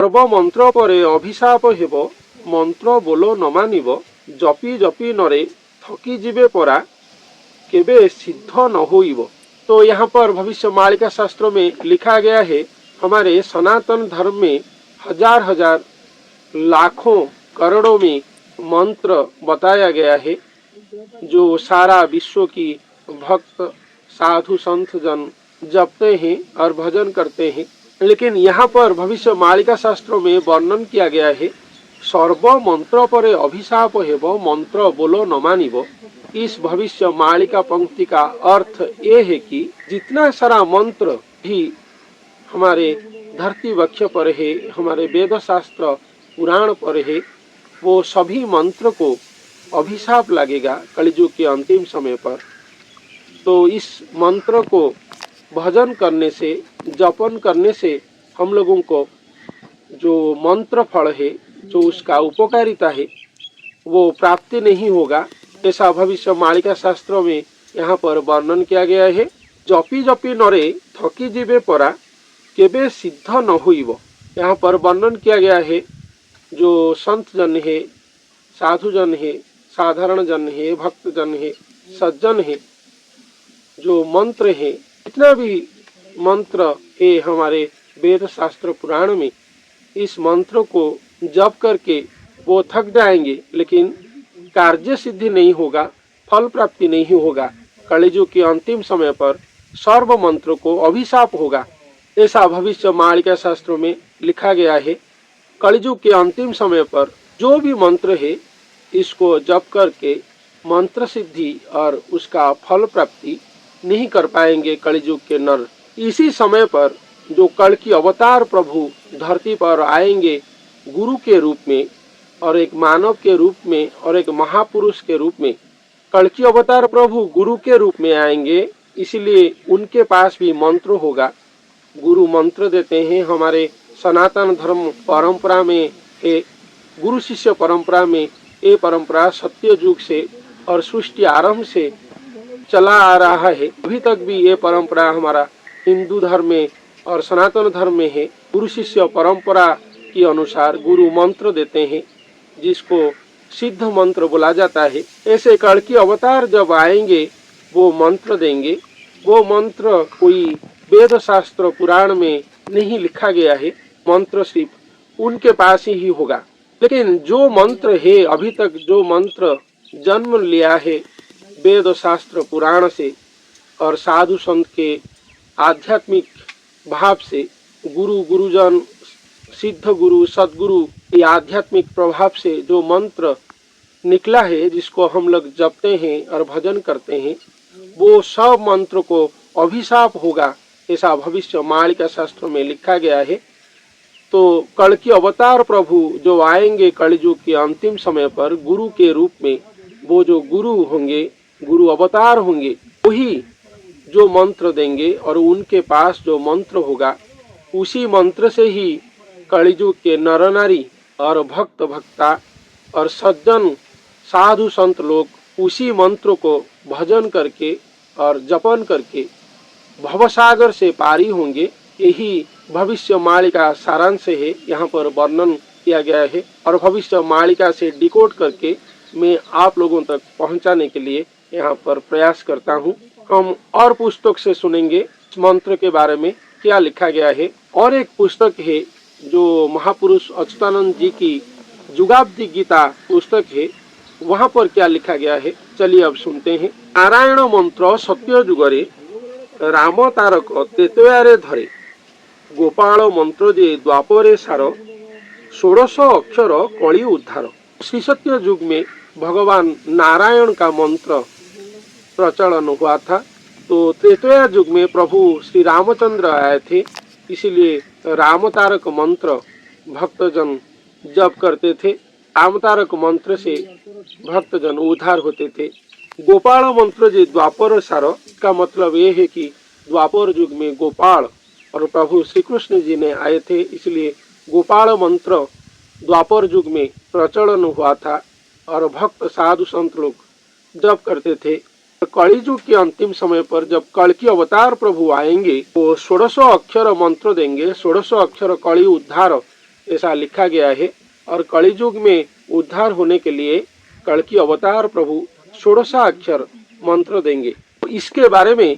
सर्व मंत्र परे अभिशाप हेब मंत्र बोलो न मानिब जपी जपी नरे थकी जीवे परा केबे सिद्ध न होइब। तो यहाँ पर भविष्य मालिका शास्त्रों में लिखा गया है, हमारे सनातन धर्म में हजार हजार लाखों करोड़ों में मंत्र बताया गया है जो सारा विश्व की भक्त साधु संत जन जपते हैं और भजन करते हैं। लेकिन यहाँ पर भविष्य मालिका शास्त्रों में वर्णन किया गया है, सर्व मंत्र परे अभिशाप हेब मंत्र बोलो न मानिब। इस भविष्य मालिका पंक्ति का अर्थ ये है कि जितना सारा मंत्र भी हमारे धरती वक्ष पर है, हमारे वेद शास्त्र पुराण पर है, वो सभी मंत्र को अभिशाप लगेगा कलियुग के अंतिम समय पर। तो इस मंत्र को भजन करने से, जपन करने से हम लोगों को जो मंत्र फल है, जो उसका उपकारिता है, वो प्राप्ति नहीं होगा। ऐसा भविष्य मालिका शास्त्रों में यहाँ पर वर्णन किया गया है। जपी जपी नरे थकी जीवे परा केबे सिद्ध न होइब। यहाँ पर वर्णन किया गया है, जो संत जन है, साधु जन है, साधारण जन है, भक्त जन है, सज्जन है, जो मंत्र है, जितना भी मंत्र है हमारे वेद शास्त्र पुराण में, इस मंत्र को जप करके वो थक जाएंगे, लेकिन कार्य सिद्धि नहीं होगा, फल प्राप्ति नहीं होगा। कलियुग के अंतिम समय पर सर्व मंत्र को अभिशाप होगा। ऐसा भविष्य मालिका शास्त्रों में लिखा गया है। कलियुग के अंतिम समय पर जो भी मंत्र है, इसको जप करके मंत्र सिद्धि और उसका फल प्राप्ति नहीं कर पाएंगे कलियुग के नर। इसी समय पर जो कल की अवतार प्रभु धरती पर आएंगे गुरु के रूप में, और एक मानव के रूप में, और एक महापुरुष के रूप में, कल की अवतार प्रभु गुरु के रूप में आएंगे, इसलिए उनके पास भी मंत्र होगा। गुरु मंत्र देते हैं। हमारे सनातन धर्म परंपरा में है, गुरु शिष्य परंपरा में ये परंपरा सत्य युग से और सृष्टि आरंभ से चला आ रहा है। अभी तक भी ये परंपरा हमारा हिंदू धर्म में और सनातन धर्म में है। गुरु शिष्य परंपरा के अनुसार गुरु मंत्र देते हैं, जिसको सिद्ध मंत्र बोला जाता है। ऐसे कल की अवतार जब आएंगे वो मंत्र देंगे। वो मंत्र कोई वेद शास्त्र पुराण में नहीं लिखा गया है, मंत्र सिर्फ उनके पास ही होगा। लेकिन जो मंत्र है, अभी तक जो मंत्र जन्म लिया है वेद शास्त्र पुराण से और साधु संत के आध्यात्मिक भाव से, गुरु गुरुजन सिद्ध गुरु सदगुरु के आध्यात्मिक प्रभाव से जो मंत्र निकला है, जिसको हम लोग जपते हैं और भजन करते हैं, वो सब मंत्र को अभिशाप होगा। ऐसा भविष्य मालिका शास्त्र में लिखा गया है। तो कल की अवतार प्रभु जो आएंगे कलयुग के अंतिम समय पर गुरु के रूप में, वो जो गुरु होंगे, गुरु अवतार होंगे, वही जो मंत्र देंगे, और उनके पास जो मंत्र होगा उसी मंत्र से ही कलयुग के नर नारी और भक्त भक्ता और सज्जन साधु संत लोग उसी मंत्र को भजन करके और जपन करके भवसागर से पारी होंगे। यही भविष्य मालिका सारांश है, यहाँ पर वर्णन किया गया है। और भविष्य मालिका से डिकोड करके मैं आप लोगों तक पहुँचाने के लिए यहाँ पर प्रयास करता हूँ। हम और पुस्तक से सुनेंगे इस मंत्र के बारे में क्या लिखा गया है। और एक पुस्तक है जो महापुरुष अच्युतानंद जी की जुगाब्दी गीता पुस्तक है, वहाँ पर क्या लिखा गया है, चलिए अब सुनते हैं। नारायण मंत्र सत्य जुगरे राम तारक तेतयारे धरे गोपाल मंत्र जे द्वापरे सार 1600 अक्षर कली उद्धार। श्री सत्य युग में भगवान नारायण का मंत्र प्रचलन हुआ था। तो त्रेतया युग में प्रभु श्री रामचंद्र आए थे, इसलिए राम तारक मंत्र भक्तजन जप करते थे। राम तारक मंत्र से भक्तजन उद्धार होते थे। गोपाल मंत्र जे द्वापर सार का मतलब ये है कि द्वापर युग में गोपाल और प्रभु श्री कृष्ण जी ने आए थे, इसलिए गोपाल मंत्र द्वापर युग में प्रचलन हुआ था और भक्त साधु संत लोग जप करते थे। कली युग के अंतिम समय पर जब कल की अवतार प्रभु आएंगे वो 1600 अक्षर मंत्र देंगे, 1600 अक्षर कली उद्धार ऐसा लिखा गया है। और कलियुग में उद्धार होने के लिए कल्कि अवतार प्रभु 16 अक्षर मंत्र देंगे। इसके बारे में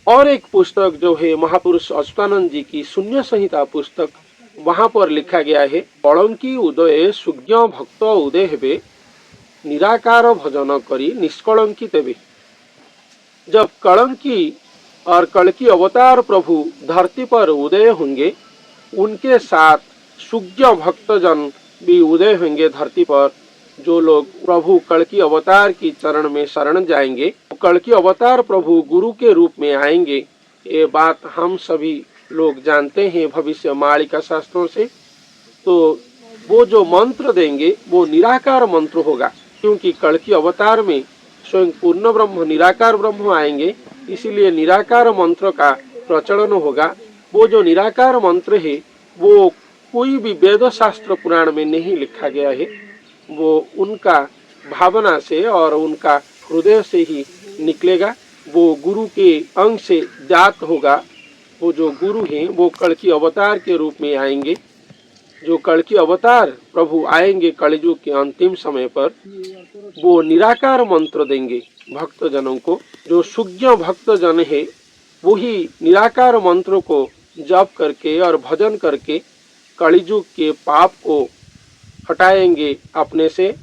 और एक पुस्तक जो है महापुरुष अच्युतानंद जी की शून्य संहिता पुस्तक, वहां पर लिखा गया है, कलंकी उदय सुज्ञ भक्त उदय हेबे निराकार भजन करी निष्कलंकी तेबे। जब कलंकी और कल्कि अवतार प्रभु धरती पर उदय होंगे, उनके साथ सुज्ञ भक्तजन भी उदय होंगे धरती पर। जो लोग प्रभु कल्कि अवतार की चरण में शरण जाएंगे, कल्कि अवतार प्रभु गुरु के रूप में आएंगे। ये बात हम सभी लोग जानते हैं भविष्य मालिका शास्त्रों से। तो वो जो मंत्र देंगे वो निराकार मंत्र होगा, क्योंकि कल्कि अवतार में स्वयं पूर्ण ब्रह्म निराकार ब्रह्म आएंगे, इसीलिए निराकार मंत्र का प्रचलन होगा। वो जो निराकार मंत्र है वो कोई भी वेद शास्त्र पुराण में नहीं लिखा गया है, वो उनका भावना से और उनका हृदय से ही निकलेगा। वो गुरु के अंग से जात होगा। वो जो गुरु हैं वो कल्कि अवतार के रूप में आएंगे। जो कल्कि अवतार प्रभु आएंगे कलियुग के अंतिम समय पर, वो निराकार मंत्र देंगे भक्तजनों को। जो सुज्ञ भक्तजन है वही निराकार मंत्र को जप करके और भजन करके कलियुग के पाप को हटाएंगे अपने से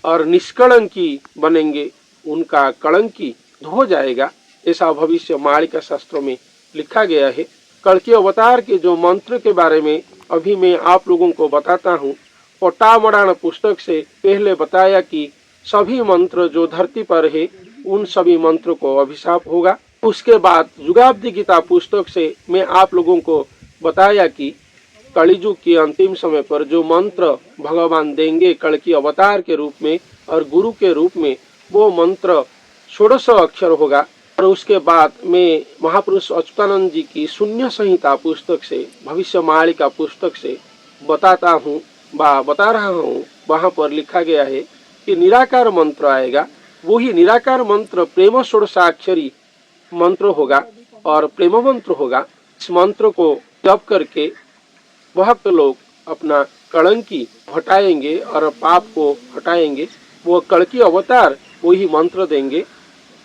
और निष्कलंकी बनेंगे। उनका कलंकी धो जाएगा, ऐसा भविष्य मालिका शास्त्रों में लिखा गया है। कल्कि अवतार के जो मंत्र के बारे में अभी मैं आप लोगों को बताता हूँ। पट्टामड़ान पुस्तक से पहले बताया कि सभी मंत्र जो धरती पर है उन सभी मंत्र को अभिशाप होगा। उसके बाद युगाब्दी गीता पुस्तक से मैं आप लोगों को बताया कि कलियुग के अंतिम समय पर जो मंत्र भगवान देंगे कल्कि अवतार के रूप में और गुरु के रूप में, वो मंत्र 16 अक्षर होगा। और उसके बाद मैं महापुरुष अच्युतानंद जी की शून्य संहिता पुस्तक से, भविष्य मालिका पुस्तक से बता रहा हूँ। वहाँ पर लिखा गया है कि निराकार मंत्र आएगा। वही निराकार मंत्र प्रेम 16 मंत्र होगा और प्रेम मंत्र होगा। इस मंत्र को जप करके भक्त लोग अपना कलंकी हटाएंगे और पाप को हटाएंगे। वो कल्कि अवतार वही मंत्र देंगे।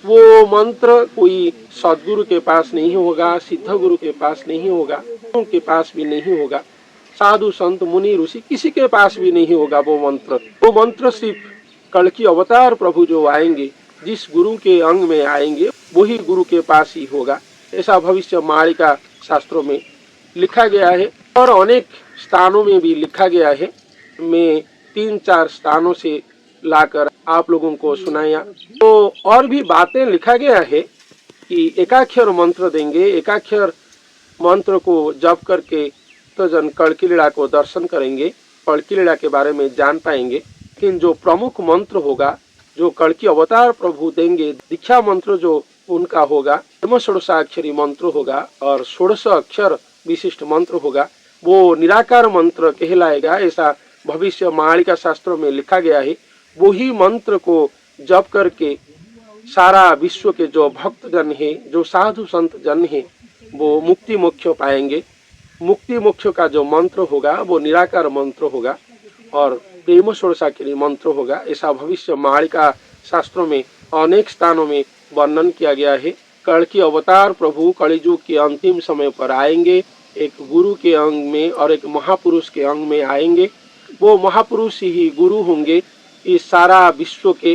वो मंत्र कोई सदगुरु के पास नहीं होगा, सिद्ध गुरु के पास नहीं होगा, उनके पास भी नहीं होगा, साधु संत मुनि ऋषि किसी के पास भी नहीं होगा। वो मंत्र सिर्फ कल्कि अवतार प्रभु जो आएंगे, जिस गुरु के अंग में आएंगे, वही गुरु के पास ही होगा। ऐसा भविष्य मालिका शास्त्रों में लिखा गया है और अनेक स्थानों में भी लिखा गया है। मैं 3-4 स्थानों से लाकर आप लोगों को सुनाया। तो और भी बातें लिखा गया है कि एकाक्षर मंत्र देंगे। एकाक्षर मंत्र को जप करके तो जन कल्कि लीला को दर्शन करेंगे, कल्कि लीला के बारे में जान पाएंगे। लेकिन जो प्रमुख मंत्र होगा, जो कल्कि अवतार प्रभु देंगे, दीक्षा मंत्र जो उनका होगा, 16 मंत्र होगा और 16 अक्षर विशिष्ट मंत्र होगा, वो निराकार मंत्र कहलाएगा। ऐसा भविष्य मालिका शास्त्रों में लिखा गया है। वही मंत्र को जप करके सारा विश्व के जो भक्त जन है, जो साधु संत जन है, वो मुक्ति मोक्ष पाएंगे। मुक्ति मोक्ष का जो मंत्र होगा वो निराकार मंत्र होगा और प्रेम 16 मंत्र होगा। ऐसा भविष्य मालिका शास्त्रों में अनेक स्थानों में वर्णन किया गया है। कल्कि अवतार प्रभु कलियुग के अंतिम समय पर आएंगे, एक गुरु के अंग में और एक महापुरुष के अंग में आएंगे। वो महापुरुष ही गुरु होंगे इस सारा विश्व के,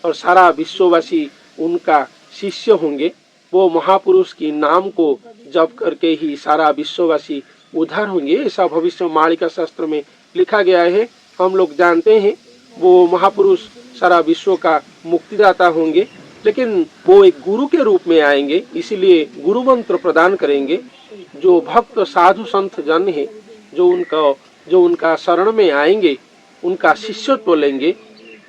और सारा विश्ववासी उनका शिष्य होंगे। वो महापुरुष की नाम को जप करके ही सारा विश्ववासी उद्धार होंगे। ऐसा भविष्य मालिका शास्त्र में लिखा गया है। हम लोग जानते हैं वो महापुरुष सारा विश्व का मुक्तिदाता होंगे, लेकिन वो एक गुरु के रूप में आएंगे, इसीलिए गुरु मंत्र प्रदान करेंगे। जो भक्त साधु संत जन है, जो उनका शरण में आएंगे, उनका शिष्यत्व लेंगे,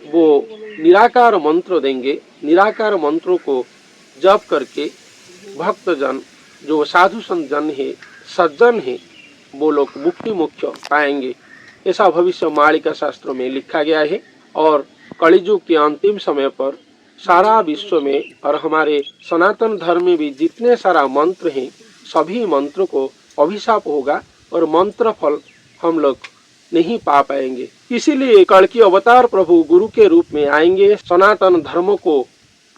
वो निराकार मंत्र देंगे। निराकार मंत्रों को जप करके भक्त जन, जो साधु संत जन है, सज्जन है, वो लोग मुक्ति मोक्ष पाएंगे। ऐसा भविष्य मालिका शास्त्रों में लिखा गया है। और कलियुग के अंतिम समय पर सारा विश्व में और हमारे सनातन धर्म में भी जितने सारा मंत्र हैं, सभी मंत्र को अभिशाप होगा और मंत्र फल हम लोग नहीं पा पाएंगे। इसीलिए कल्कि अवतार प्रभु गुरु के रूप में आएंगे, सनातन धर्म को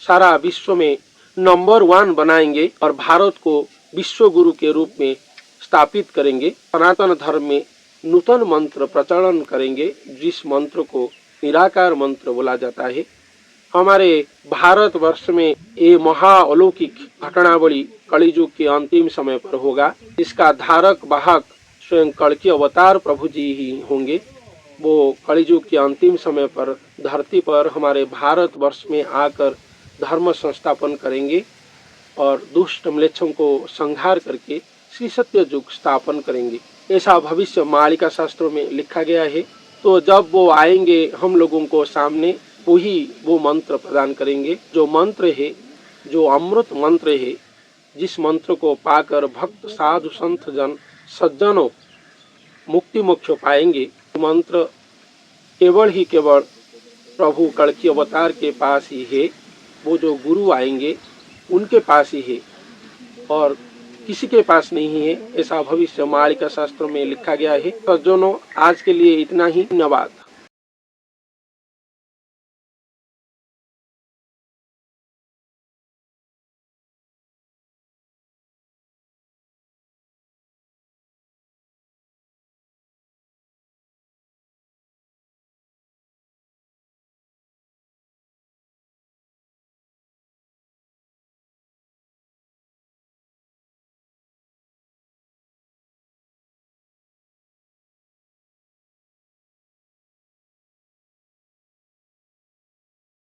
सारा विश्व में नंबर 1 बनाएंगे और भारत को विश्व गुरु के रूप में स्थापित करेंगे। सनातन धर्म में नूतन मंत्र प्रचलन करेंगे, जिस मंत्र को निराकार मंत्र बोला जाता है। हमारे भारतवर्ष में ये महाअलौकिक घटनावली कलियुग के अंतिम समय पर होगा। इसका धारक वाहक स्वयं कल्कि अवतार प्रभु जी ही होंगे। वो कलियुग के अंतिम समय पर धरती पर हमारे भारतवर्ष में आकर धर्म संस्थापन करेंगे और दुष्ट म्लेच्छों को संहार करके श्री सत्य युग स्थापन करेंगे। ऐसा भविष्य मालिका शास्त्रों में लिखा गया है। तो जब वो आएंगे हम लोगों को सामने वही वो मंत्र प्रदान करेंगे, जो मंत्र है, जो अमृत मंत्र है, जिस मंत्र को पाकर भक्त साधु संत जन सज्जनों मुक्ति मोक्ष पाएंगे। मंत्र केवल ही केवल प्रभु कल्कि अवतार के पास ही है। वो जो गुरु आएंगे उनके पास ही है और किसी के पास नहीं है। ऐसा भविष्य मालिका शास्त्र में लिखा गया है। सज्जनों, आज के लिए इतना ही। धन्यवाद।